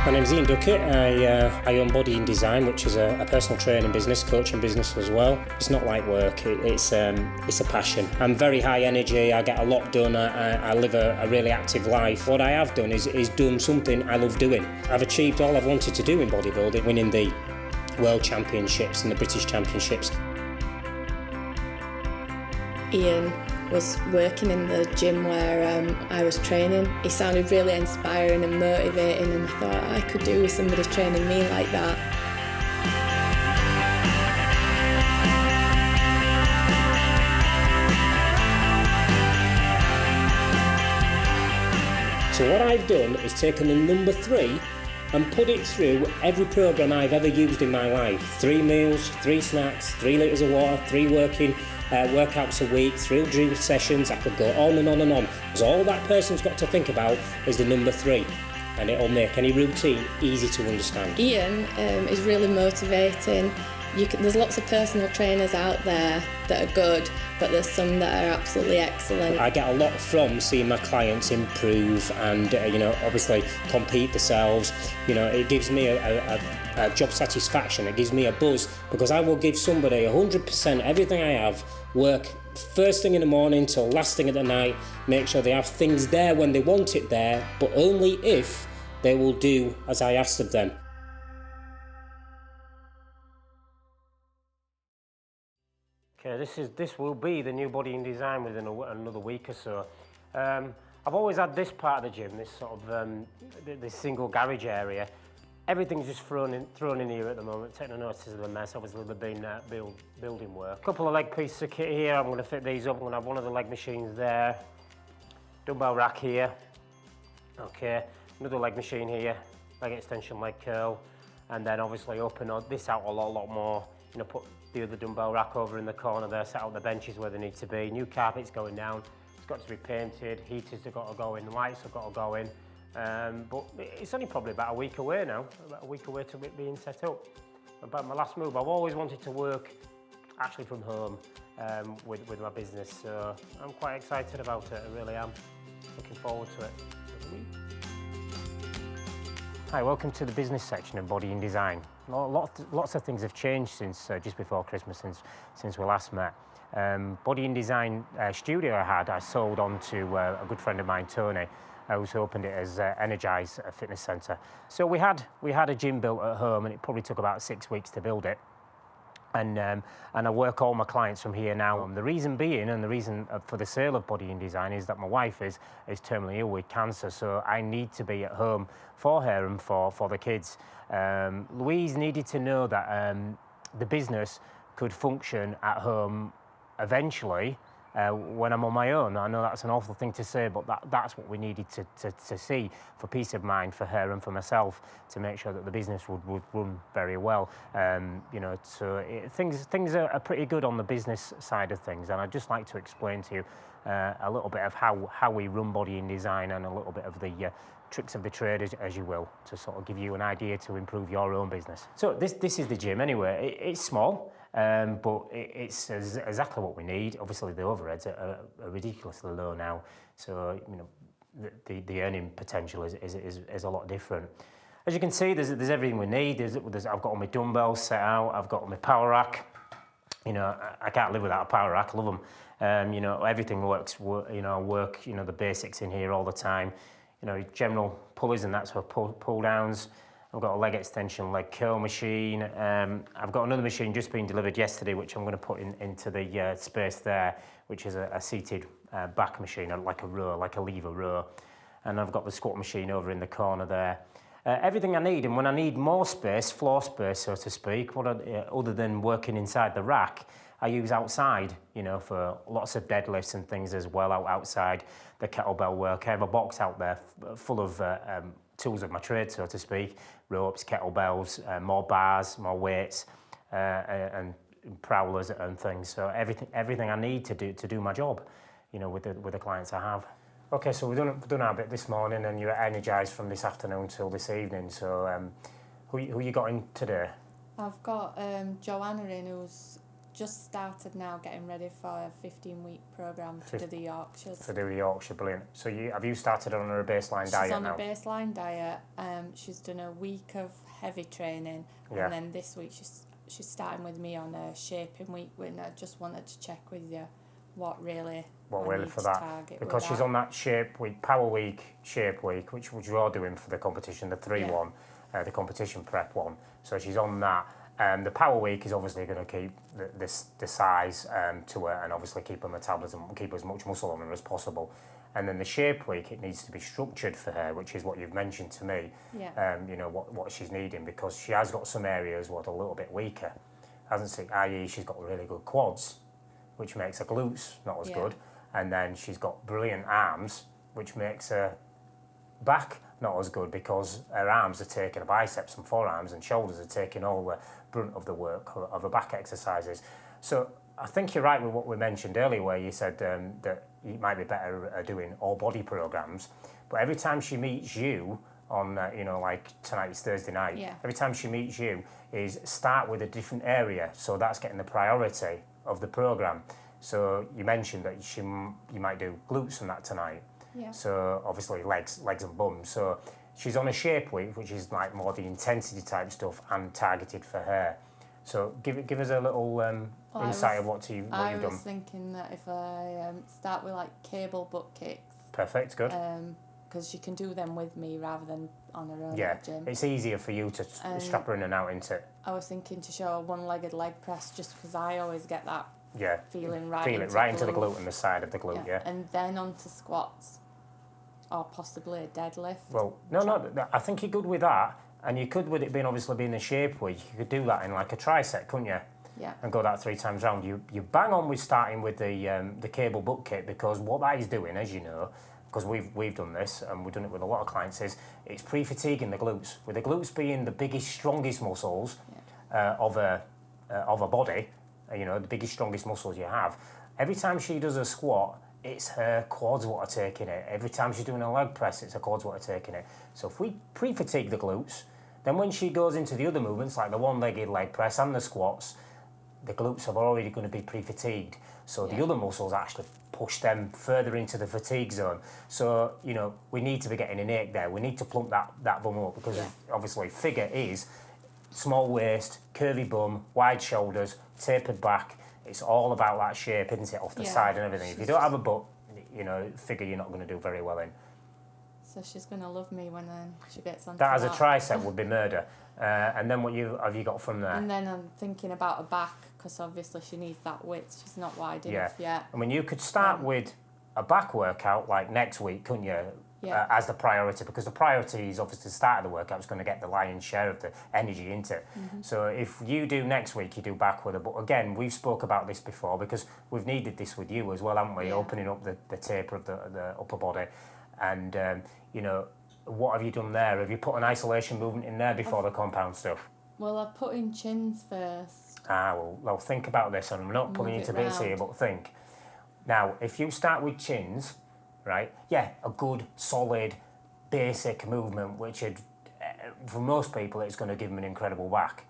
My name's Ian Duckett. I own Body and Design, which is a personal training business, coaching business as well. It's not like work, it's a passion. I'm very high energy, I get a lot done, I live a really active life. What I have done is done something I love doing. I've achieved all I've wanted to do in bodybuilding, winning the World Championships and the British Championships. Ian was working in the gym where I was training. He sounded really inspiring and motivating, and I thought I could do with somebody training me like that. So what I've done is taken the number 3 and put it through every programme I've ever used in my life. 3 meals, 3 snacks, 3 litres of water, 3 workouts a week, 3 drill sessions. I could go on and on and on. Because all that person's got to think about is the number 3, and it'll make any routine easy to understand. Ian is really motivating. There's lots of personal trainers out there that are good, but there's some that are absolutely excellent. I get a lot from seeing my clients improve and obviously compete themselves. It gives me a job satisfaction. It gives me a buzz, because I will give somebody 100% everything I have, work first thing in the morning till last thing at the night, make sure they have things there when they want it there, but only if they will do as I asked of them. Okay, this will be the new Body and Design within another week or so. I've always had this part of the gym, this sort of this single garage area. Everything's just thrown in here at the moment. Taking notice of the mess. Obviously, there's been building work. A couple of leg pieces of kit here. I'm going to fit these up. I'm going to have one of the leg machines there. Dumbbell rack here. Okay, another leg machine here. Leg extension, leg curl, and then obviously open this out a lot more. Put the other dumbbell rack over in the corner there. Set out the benches where they need to be. New carpet's going down. It's got to be painted. Heaters have got to go in. Lights have got to go in. But it's only probably about a week away now, about a week away to it being set up. About my last move, I've always wanted to work actually from home with my business, so I'm quite excited about it, I really am. Looking forward to it. Hi, welcome to the business section of Body and Design. Lots of things have changed since just before Christmas, since we last met. Body and Design studio I sold on to a good friend of mine, Tony, who's opened it as Energize Fitness Centre. So we had a gym built at home, and it probably took about 6 weeks to build it. And I work all my clients from here now. The reason being, and the reason for the sale of Body and Design, is that my wife is terminally ill with cancer, so I need to be at home for her and for the kids. Louise needed to know that the business could function at home eventually, when I'm on my own. I know that's an awful thing to say, but that's what we needed to see for peace of mind for her and for myself, to make sure that the business would run very well. So things are pretty good on the business side of things, and I'd just like to explain to you a little bit of how we run Body and Design, and a little bit of the tricks of the trade, as you will, to sort of give you an idea to improve your own business. So this is the gym anyway. It's small, but it's exactly what we need. Obviously the overheads are ridiculously low now, so the earning potential is a lot different. As you can see, there's everything we need. I've got all my dumbbells set out. I've got all my power rack. I can't live without a power rack. I love them. Everything works. The basics in here all the time. General pulleys, and that's for pull downs. I've got a leg extension, leg curl machine. I've got another machine just being delivered yesterday, which I'm going to put into the space there, which is a seated back machine, like a row, like a lever row. And I've got the squat machine over in the corner there. Everything I need, and when I need more space, floor space, so to speak, other than working inside the rack, I use outside, for lots of deadlifts and things as well, outside the kettlebell work. I have a box out there full of tools of my trade, so to speak, ropes, kettlebells, more bars, more weights, and prowlers and things. So everything I need to do my job, with the clients I have. Okay, so we've done our bit this morning, and you're energised from this afternoon till this evening. So who you got in today? I've got Joanna in, who's just started now getting ready for a 15-week programme to do the Yorkshires. To do the Yorkshire, brilliant. So have you started on her baseline diet now? She's on a baseline diet. She's done a week of heavy training, and then this week she's starting with me on a shaping week. And I just wanted to check with you what really for that, because she's on that shape week, power week, shape week, which you're doing for the competition, the 3-1, the competition prep one. So she's on that. The power week is obviously going to keep the size to her, and obviously keep her metabolism, keep as much muscle on her as possible. And then the shape week, it needs to be structured for her, which is what you've mentioned to me. You know what she's needing, because she has got some areas what a little bit weaker, hasn't she? I.e., she's got really good quads, which makes her glutes not as good, and then she's got brilliant arms, which makes her back not as good, because her arms are taking her biceps and forearms, and shoulders are taking all the brunt of the work of her back exercises. So I think you're right with what we mentioned earlier, where you said that you might be better doing all body programs, but every time she meets you on, you know, like tonight's Thursday night, every time she meets you is start with a different area, so that's getting the priority of the program. So you mentioned that you might do glutes on that tonight. So obviously legs and bums. So she's on a shape week, which is like more the intensity type stuff and targeted for her. So give us a little insight of what you've done. I was thinking that if I start with like cable butt kicks. Perfect, good. Because she can do them with me rather than on her own at the gym. It's easier for you to strap her in and out, isn't it? I was thinking to show a one-legged leg press, just because I always get that feeling Feel it right into the glute and the side of the glute, And then onto squats, or possibly a deadlift. Well, no, I think you're good with that, and you could, with it being obviously being the shape week, you could do that in like a tricep, couldn't you? Yeah. And go that 3 times round. You bang on with starting with the cable butt kick, because what that is doing, as you know, because we've done this and we've done it with a lot of clients, is it's pre-fatiguing the glutes. With the glutes being the biggest, strongest muscles of a body, you know, the biggest, strongest muscles you have. Every time she does a squat, it's her quads what are taking it. Every time she's doing a leg press, it's her quads what are taking it. So if we pre-fatigue the glutes, then when she goes into the other movements, like the one-legged leg press and the squats, the glutes are already going to be pre-fatigued. So the other muscles actually push them further into the fatigue zone. So, you know, we need to be getting an ache there. We need to plump that bum up, because obviously figure is small waist, curvy bum, wide shoulders, tapered back. It's all about that shape, isn't it, off the side and everything. If you don't have a butt, you know, figure you're not going to do very well in. So she's going to love me when she gets onto that. As a tricep would be murder. And then what have you got from there? And then I'm thinking about her back, because obviously she needs that width. She's not wide enough yet. I mean, you could start with a back workout like next week, couldn't you? As the priority, because the priority is obviously the start of the workout. It's going to get the lion's share of the energy into it. So if you do next week, you do back with her. But again, we've spoke about this before, because we've needed this with you as well, haven't we? Opening up the taper of the upper body. And, you know, what have you done there? Have you put an isolation movement in there before the compound stuff? Well, I put in chins first. Well, think about this. And I'm not pulling you to bits here, but think. Now, if you start with chins, right? Yeah, a good, solid, basic movement, which for most people, it's going to give them an incredible back.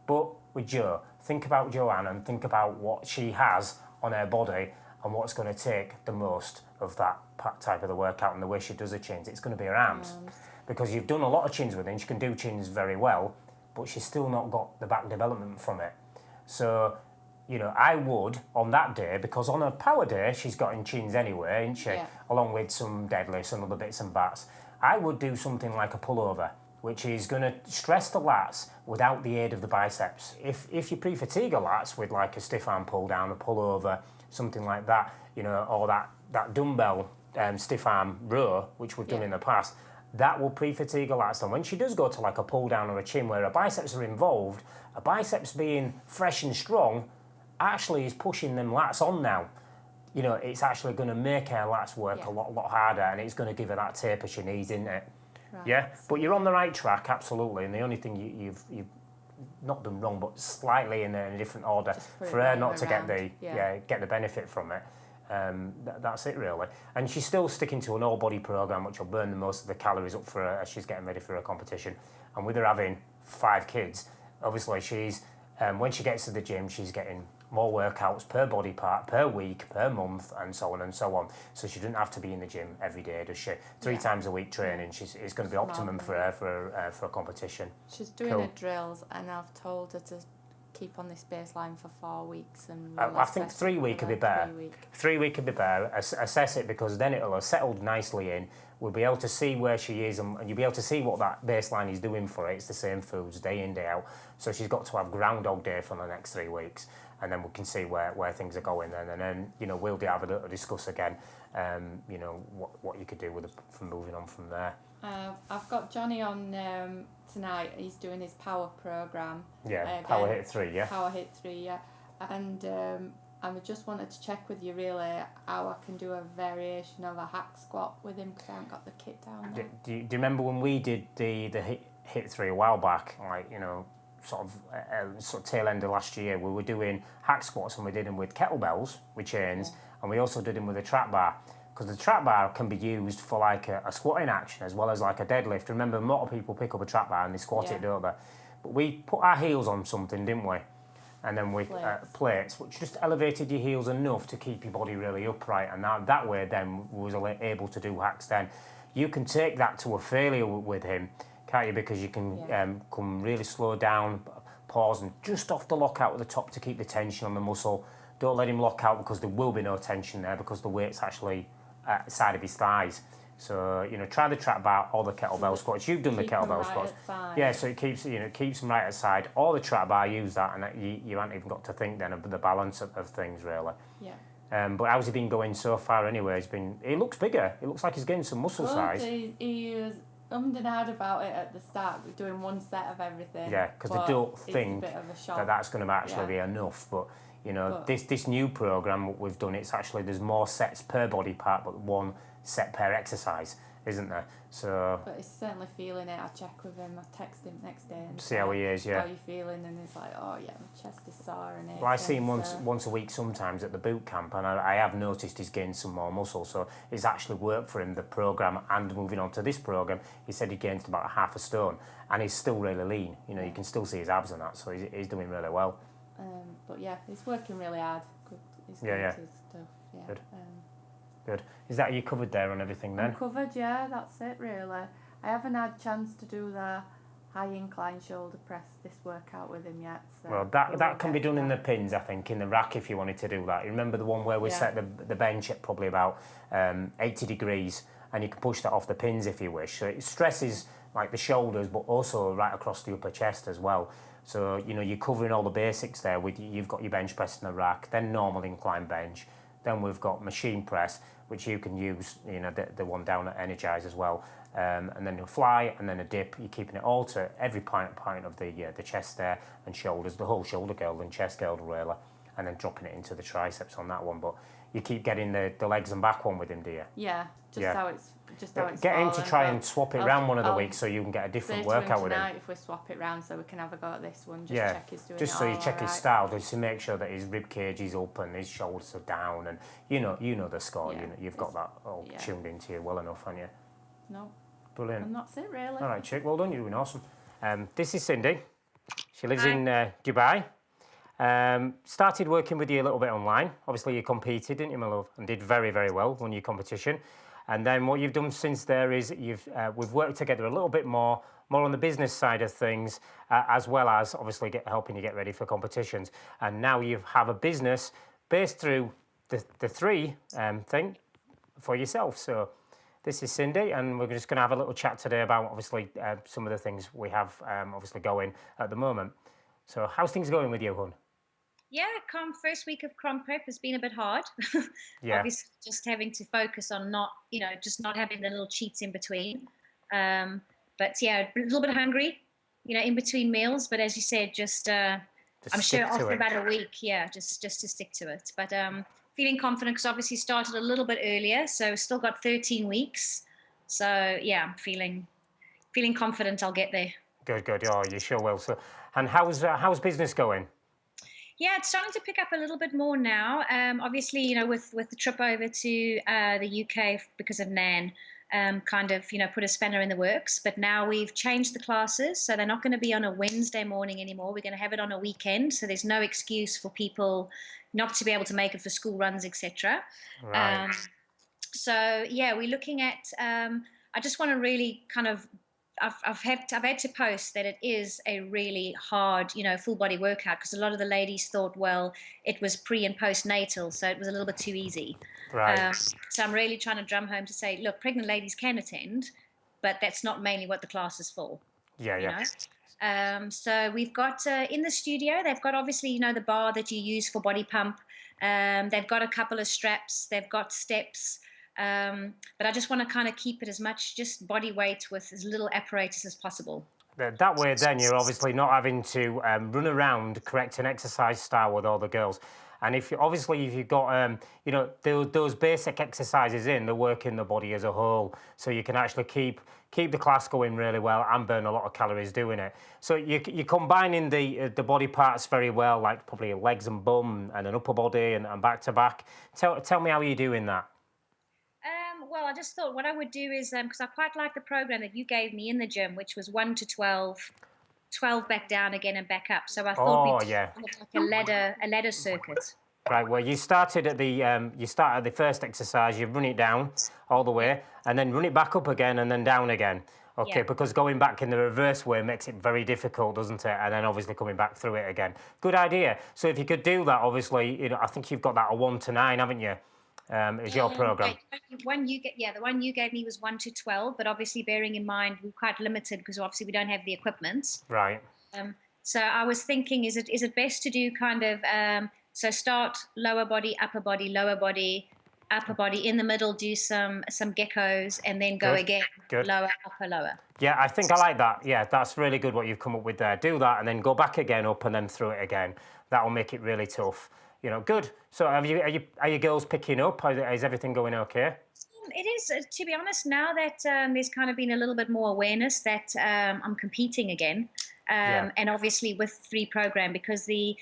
But with Jo, think about Joanne and think about what she has on her body and what's going to take the most of that type of the workout and the way she does her chins. It's going to be her arms. Because you've done a lot of chins with her, and she can do chins very well, but she's still not got the back development from it. So, you know, I would, on that day, because on a power day, she's got in chins anyway, isn't she? Along with some deadlifts and other bits and bats. I would do something like a pullover, which is going to stress the lats without the aid of the biceps. If you pre-fatigue a lats with like a stiff arm pull down, a pullover, something like that, you know, or that dumbbell stiff arm row, which we've done in the past, that will pre-fatigue a lats. And when she does go to like a pull down or a chin where her biceps are involved, her biceps being fresh and strong actually is pushing them lats on now. You know, it's actually going to make her lats work a lot harder, and it's going to give her that taper she needs, isn't it? Right. Yeah, but you're on the right track, absolutely. And the only thing you've not done wrong, but slightly in a different order for her not to get the benefit from it. That's it really. And she's still sticking to an all body program, which will burn the most of the calories up for her as she's getting ready for her competition. And with her having 5 kids, obviously she's when she gets to the gym, she's getting more workouts per body part, per week, per month, and so on and so on. So she doesn't have to be in the gym every day, does she? 3 times a week training, it's going to be optimum for her for a competition. She's doing her drills, and I've told her to keep on this baseline for 4 weeks. And I think 3 weeks would be better. 3 weeks would be better. Assess it, because then it'll have settled nicely in. We'll be able to see where she is, and you'll be able to see what that baseline is doing for her. It's the same foods day in, day out. So she's got to have Groundhog Day for the next 3 weeks, and then we can see where things are going then. And then, you know, we'll have a discuss again, you know, what you could do with from moving on from there. I've got Johnny on tonight. He's doing his power program. Yeah, Power Hit 3, yeah. Power Hit 3, yeah. And I just wanted to check with you really how I can do a variation of a hack squat with him, because I haven't got the kit down there. Do you remember when we did the hit 3 a while back, like, you know, sort of tail end of last year? We were doing hack squats, and we did them with kettlebells, with chains, and we also did them with a trap bar. Because the trap bar can be used for like a squatting action as well as like a deadlift. Remember, a lot of people pick up a trap bar and they squat it, don't they? But we put our heels on something, didn't we? And then we plates, which just elevated your heels enough to keep your body really upright. And that way then we was able to do hacks then. You can take that to a failure with him, can't you? Because you can come really slow down, pause, and just off the lockout at the top to keep the tension on the muscle. Don't let him lock out, because there will be no tension there, because the weight's actually at the side of his thighs. So, you know, try the trap bar or the kettlebell squats. You've done the kettlebell squats. Yeah, so it keeps them right at side. Or the trap bar, use that, and you haven't even got to think then of the balance of things, really. Yeah. But how's he been going so far anyway? He looks bigger. It looks like he's getting some muscle size. He was ummed and ahed about it at the start, doing one set of everything. Yeah, because they don't think that's going to actually be enough. But, you know, this new program, what we've done, it's actually, there's more sets per body part, but one set per exercise, isn't there? So. But he's certainly feeling it. I check with him. I text him next day and see how he is. Yeah. How you feeling? And he's like, oh yeah, my chest is sore and. Well, I see him once a week sometimes at the boot camp, and I have noticed he's gained some more muscle. So it's actually worked for him, the program, and moving on to this program. He said he gained about 1/2 stone, and he's still really lean. You know, you can still see his abs and that. So he's doing really well. But yeah, he's working really hard. He's good at his stuff. Yeah. Good. Good. Is that you covered there on everything then? I'm covered, yeah, that's it really. I haven't had a chance to do the high incline shoulder press this workout with him yet. So well, that can be done in the pins, I think, in the rack if you wanted to do that. You remember the one where we set the bench at probably about 80 degrees, and you can push that off the pins if you wish. So it stresses like the shoulders, but also right across the upper chest as well. So, you know, you're covering all the basics there. You've got your bench press in the rack, then normal incline bench. Then we've got machine press, which you can use, you know, the one down at Energize as well. And then a fly, and then a dip. You're keeping it all to every point of the chest there, and shoulders, the whole shoulder girdle and chest girdle really, and then dropping it into the triceps on that one. But you keep getting the legs and back one with him, do you? Yeah, how it's get him to try and swap it around one of the weeks so you can get a different workout with him. Tonight if we swap it round so we can have a go at this one, check he's doing just so you check his style, just to make sure that his rib cage is up and his shoulders are down, and you know the score. Yeah, you've got that all tuned into you well enough, haven't you? No. Brilliant. And that's it really. All right, chick. Well done. You're doing awesome. This is Cindy. She lives in Dubai. Started working with you a little bit online. Obviously, you competed, didn't you, my love? And did very, very well, won your competition. And then what you've done since there is we've worked together a little bit more on the business side of things, as well as obviously helping you get ready for competitions. And now you have a business based through the 3 thing for yourself. So this is Cindy, and we're just going to have a little chat today about obviously some of the things we have obviously going at the moment. So how's things going with you, hon? Yeah, first week of comp prep has been a bit hard. Yeah. Obviously, just having to focus on not having the little cheats in between. But yeah, a little bit hungry, in between meals. But as you said, I'm sure after about a week, just to stick to it. But feeling confident because obviously started a little bit earlier, so still got 13 weeks. So yeah, I'm feeling confident I'll get there. Good. Oh, you sure will. So, and how's business going? Yeah, it's starting to pick up a little bit more now. Obviously, with the trip over to the UK because of Nan, kind of, put a spanner in the works. But now we've changed the classes, so they're not going to be on a Wednesday morning anymore. We're going to have it on a weekend, so there's no excuse for people not to be able to make it for school runs, etc. Right. So yeah, we're looking at. I just want to really kind of. I've had to post that it is a really hard, full body workout, because a lot of the ladies thought, well, it was pre and postnatal, so it was a little bit too easy. Right. So I'm really trying to drum home to say, look, pregnant ladies can attend, but that's not mainly what the class is for. Yeah, you yeah. know. So we've got in the studio, they've got obviously, the bar that you use for body pump. They've got a couple of straps, they've got steps. But I just want to kind of keep it as much just body weight with as little apparatus as possible. That way, then you're obviously not having to run around correct an exercise style with all the girls. And if you've got those basic exercises in, they're working the body as a whole, so you can actually keep the class going really well and burn a lot of calories doing it. So you're combining the body parts very well, like probably legs and bum and an upper body and back to back. Tell me how you're doing that. Well, I just thought what I would do is, because I quite like the program that you gave me in the gym, which was 1 to 12, 12 back down again and back up. So I thought we'd do like a ladder circuit. Right, well, you start at the first exercise, you run it down all the way, and then run it back up again and then down again. Okay, because going back in the reverse way makes it very difficult, doesn't it? And then obviously coming back through it again. Good idea. So if you could do that, obviously, I think you've got that a 1 to 9, haven't you? Is your program? The one you gave me was 1 to 12, but obviously bearing in mind we're quite limited because obviously we don't have the equipment. Right. So I was thinking, is it best to do kind of so start lower body, upper body, lower body, upper body, in the middle do some geckos, and then go again, lower, upper, lower. Yeah, I think I like that. Yeah, that's really good what you've come up with there. Do that and then go back again, up and then through it again. That'll make it really tough. Good. So are you girls picking up? Is everything going okay? It is, to be honest, now that there's kind of been a little bit more awareness that I'm competing again, and obviously with 3 program, because the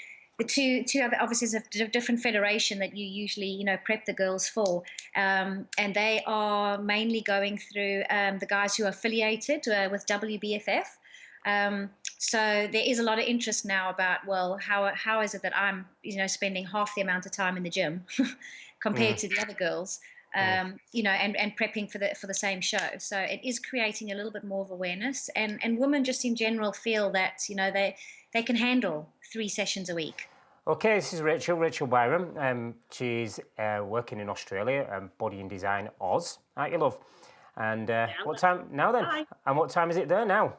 two other obviously is a different federation that you usually prep the girls for, and they are mainly going through the guys who are affiliated with WBFF. So there is a lot of interest now about, well, how is it that I'm spending half the amount of time in the gym compared to the other girls, and prepping for the same show. So it is creating a little bit more of awareness, and women just in general feel that they can handle 3 sessions a week. Okay, this is Rachel Byram. She's working in Australia, Body and Design Oz. Aren't you, love? And what time now then? Hi. And what time is it there now?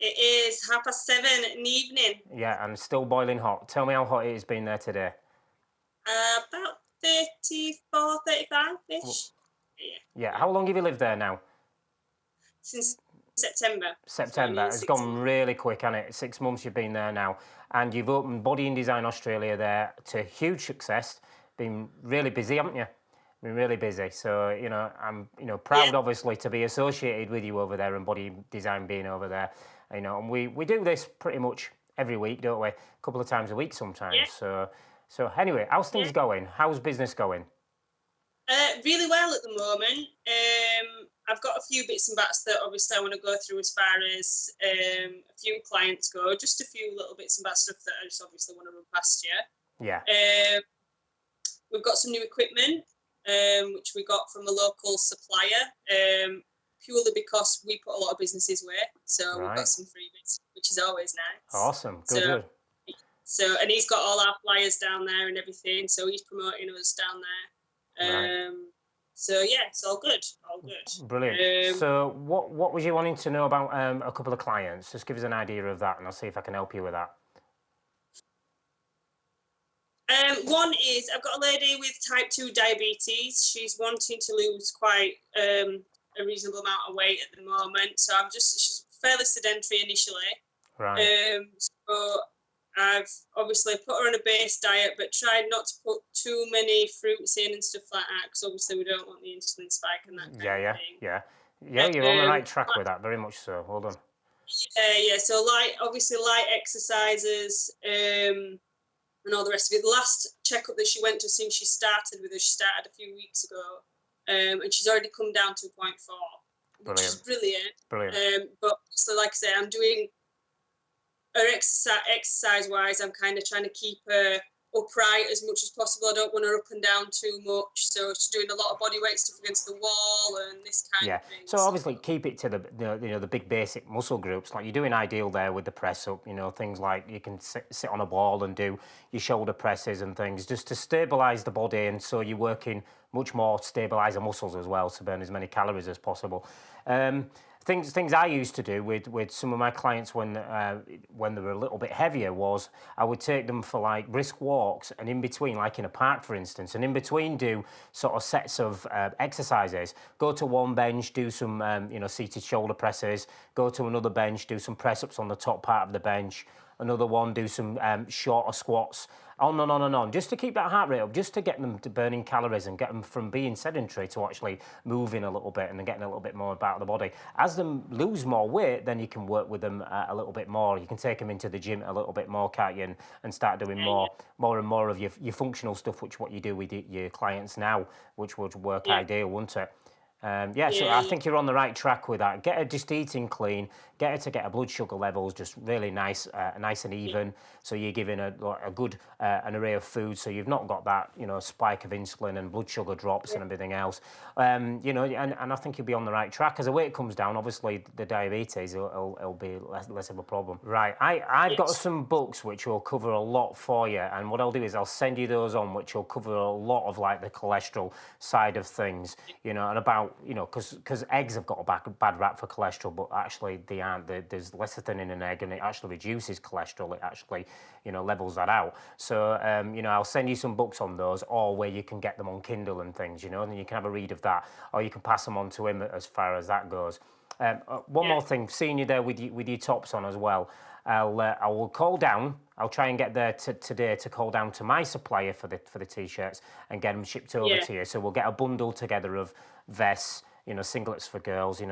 It is 7:30 in the evening. Yeah, and still boiling hot. Tell me how hot it has been there today. About 34, 35-ish. Yeah, how long have you lived there now? Since September. September. It's gone really quick, hasn't it? 6 months you've been there now. And you've opened Body and Design Australia there to huge success. Been really busy, haven't you? Been really busy. So, I'm, proud, obviously, to be associated with you over there and Body Design being over there. And we do this pretty much every week, don't we? A couple of times a week sometimes. Yeah. So anyway, how's things going? How's business going? Really well at the moment. I've got a few bits and bats that obviously I want to go through as far as a few clients go. Just a few little bits and bats stuff that I just obviously want to run past you. Yeah. We've got some new equipment, which we got from a local supplier, purely because we put a lot of businesses away. So we've got some freebies, which is always nice. Awesome. Good. So, and he's got all our flyers down there and everything. So he's promoting us down there. So yeah, it's all good. Brilliant. So what was you wanting to know about a couple of clients? Just give us an idea of that and I'll see if I can help you with that. One is I've got a lady with type 2 diabetes. She's wanting to lose quite a reasonable amount of weight at the moment. So she's fairly sedentary initially. Right. So I've obviously put her on a base diet, but tried not to put too many fruits in and stuff like that, because obviously we don't want the insulin spike and that kind of thing. Yeah, you're on the right track with that, very much so. Well done. Yeah. So light exercises, and all the rest of it. The last checkup that she went to since she started with us, she started a few weeks ago. and she's already come down to 0.4, which is brilliant. But so, like I say, I'm doing her exercise wise. I'm kind of trying to keep her upright as much as possible. I don't want her up and down too much, so she's doing a lot of body weight stuff against the wall and this kind of thing. So obviously keep it to the big basic muscle groups, like you're doing ideal there with the press up, things like you can sit on a ball and do your shoulder presses and things just to stabilize the body, and so you're working much more stabilize the muscles as well to burn as many calories as possible. Things I used to do with some of my clients when they were a little bit heavier was I would take them for like brisk walks, and in between, like in a park for instance, and in between do sort of sets of exercises. Go to one bench, do some seated shoulder presses. Go to another bench, do some press ups on the top part of the bench. Another one, do some shorter squats. On and on and on, just to keep that heart rate up, just to get them to burning calories and get them from being sedentary to actually moving a little bit and getting a little bit more about the body. As them lose more weight, then you can work with them a little bit more. You can take them into the gym a little bit more, can't you, and start doing more and more of your functional stuff, which what you do with your clients now, which would work ideal, wouldn't it? So I think you're on the right track with that. Get her just eating clean, get her to get her blood sugar levels just really nice and even. So you're giving a good an array of food, so you've not got that spike of insulin and blood sugar drops and everything else. And I think you'll be on the right track. As the weight comes down, obviously the diabetes will be less of a problem. Right, I've got some books which will cover a lot for you, and what I'll do is I'll send you those on, which will cover a lot of like the cholesterol side of things, and about because eggs have got a bad rap for cholesterol, but actually they aren't. There's lecithin in an egg, and it actually reduces cholesterol. It actually, levels that out. So, I'll send you some books on those, or where you can get them on Kindle and things, and then you can have a read of that, or you can pass them on to him as far as that goes. One more thing, seeing you there with your tops on as well. I will call down. I'll try and get there today to call down to my supplier for the t-shirts and get them shipped over to you. So we'll get a bundle together of vests, singlets for girls, your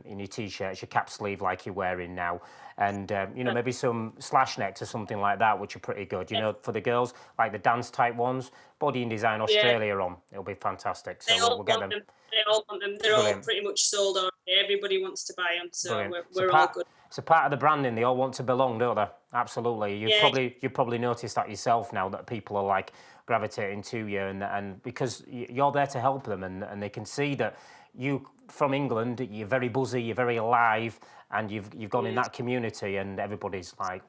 in your t-shirts, your cap sleeve like you're wearing now, and maybe some slash necks or something like that, which are pretty good. For the girls, like the dance type ones, Body and Design Australia on. It'll be fantastic. So we'll get them. They all want them. They're all pretty much sold already. Everybody wants to buy them, so we're all good. It's a part of the branding. They all want to belong, don't they? Absolutely. You probably noticed that yourself now, that people are like gravitating to you, and because you're there to help them, and they can see that you from England, you're very buzzy, you're very alive, and you've gone in that community, and everybody's like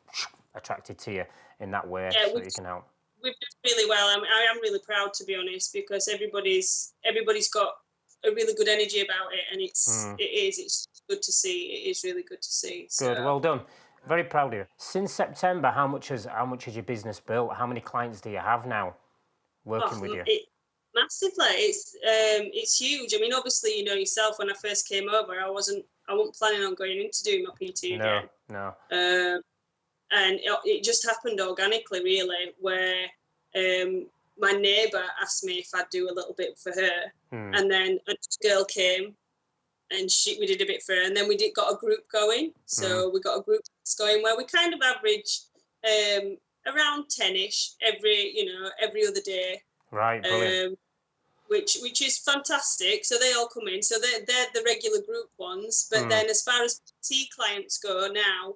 attracted to you in that way, so you can help. We've done really well. I am really proud, to be honest, because everybody's got a really good energy about it, and it's good to see. It is really good to see. So. Good, well done. Very proud of you. Since September, how much has your business built? How many clients do you have now working with you? Massively. It's huge. I mean, obviously, yourself, when I first came over, I wasn't planning on going into doing my PT again. No. And it just happened organically, really, where my neighbour asked me if I'd do a little bit for her, and then a girl came, and we did a bit for her, and then we got a group going. So we got a group going where we kind of average around 10ish every other day. Right, brilliant. Which is fantastic. So they all come in. So they're the regular group ones. But then as far as PT clients go now,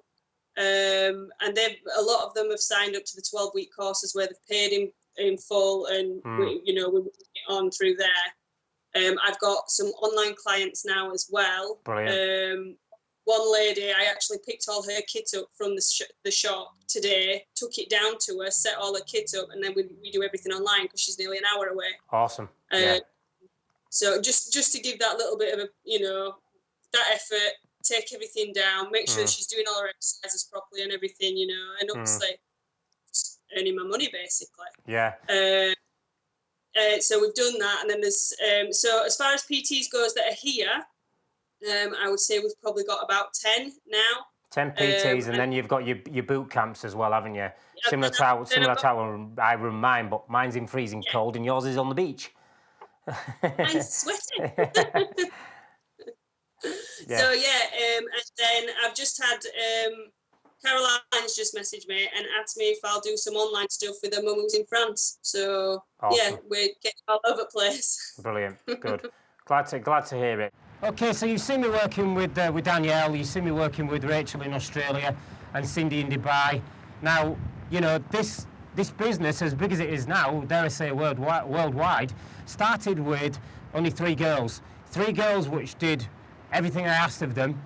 and a lot of them have signed up to the 12-week courses where they've paid in full, and we're on through there. I've got some online clients now as well. Brilliant. One lady, I actually picked all her kit up from the shop today, took it down to her, set all her kit up, and then we do everything online because she's nearly an hour away. Awesome. So just to give that little bit of that effort, take everything down, make sure she's doing all her exercises properly and everything, and obviously earning my money basically. Yeah. So we've done that, and then there's so as far as PTs goes that are here, I would say we've probably got about 10 now. 10 PTs, and then you've got your boot camps as well, haven't you? Similar to how I run mine, but mine's in freezing cold, and yours is on the beach. Mine's sweating. So and then I've just had Caroline's just messaged me and asked me if I'll do some online stuff with her mum who's in France. So Awesome. yeah, we're getting all over the place. Brilliant, good. Glad to hear it. Okay, so you've seen me working with Danielle, you've seen me working with Rachel in Australia and Cindy in Dubai. Now, you know, this business, as big as it is now, dare I say worldwide, started with only 3 girls. 3 girls which did everything I asked of them,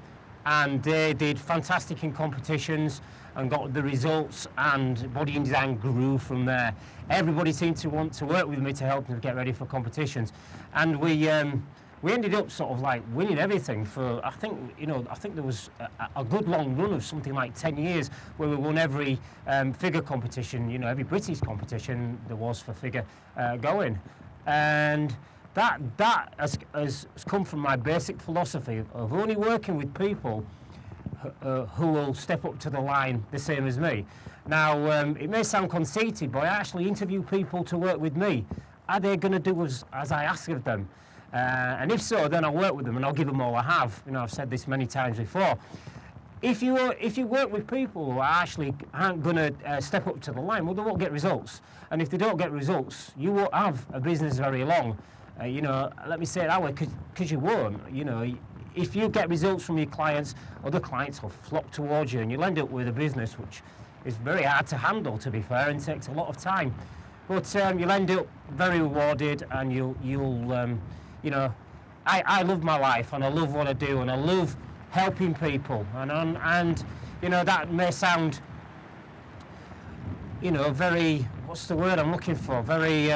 and they did fantastic in competitions and got the results, and Body in Design grew from there. Everybody seemed to want to work with me to help them get ready for competitions, and we ended up sort of like winning everything for, I think there was a good long run of something like 10 years where we won every figure competition, you know, every British competition there was for figure going. And that has come from my basic philosophy of only working with people who will step up to the line the same as me. Now, it may sound conceited, but I actually interview people to work with me. Are they going to do as I ask of them? And if so, then I'll work with them and I'll give them all I have. You know, I've said this many times before. If you work with people who actually aren't going to step up to the line, well, they won't get results. And if they don't get results, you won't have a business very long. You know, let me say it that way, because you won't. You know, if you get results from your clients, other clients will flock towards you, and you'll end up with a business which is very hard to handle, to be fair, and takes a lot of time. But you'll end up very rewarded, and you'll you know, I love my life, and I love what I do, and I love helping people, and you know, that may sound, you know, very, what's the word I'm looking for, very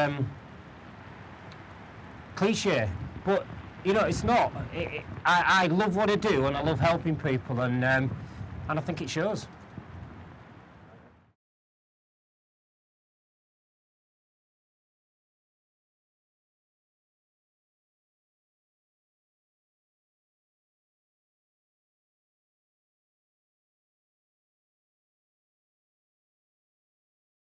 cliche, but you know, it's not. I love what I do, and I love helping people, and I think it shows.